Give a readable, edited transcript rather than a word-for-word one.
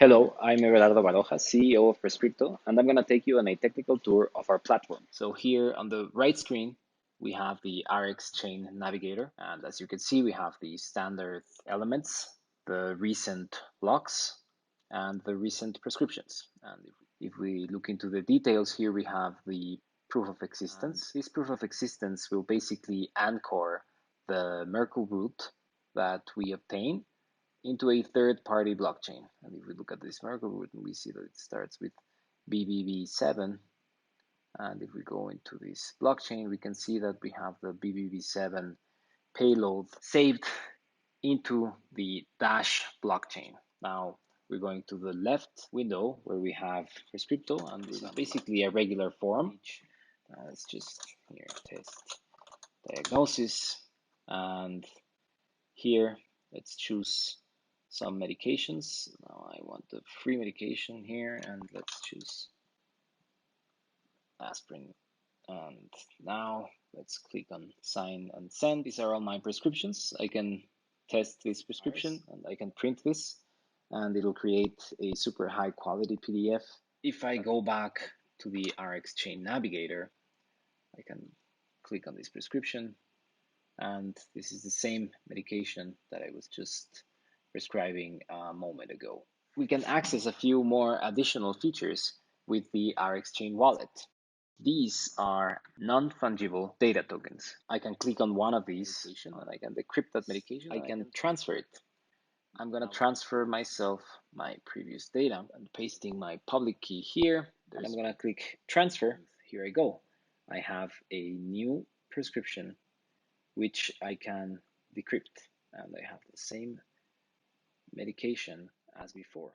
Hello, I'm Everardo Baroja, CEO of Prescrypto, and I'm going to take you on a technical tour of our platform. So here on the right screen, we have the RxChain navigator. And as you can see, we have the standard elements, the recent blocks, and the recent prescriptions. And if we look into the details here, we have the proof of existence. This proof of existence will basically anchor the Merkle root that we obtain into a third-party blockchain. And if we look at this Merkle root, we see that it starts with BBB7. And if we go into this blockchain, we can see that we have the BBB7 payload saved into the Dash blockchain. Now we're going to the left window where we have Prescrypto, and this is basically a regular form. Let's just here test diagnosis, and here let's choose some medications. Now I want the free medication here, and let's choose aspirin. And now let's click on sign and send. These are all my prescriptions. I can test this prescription and I can print this, and it'll create a super high quality PDF. If I go back to the RxChain navigator, I can click on this prescription, and this is the same medication that I was just prescribing a moment ago. We can access a few more additional features with the RxChain wallet. These are non-fungible data tokens. I can click on one of these and I can decrypt that medication. I can transfer it. I'm going to transfer myself my previous data and pasting my public key here. And I'm going to click transfer. Here I go. I have a new prescription which I can decrypt, and I have the same medication as before.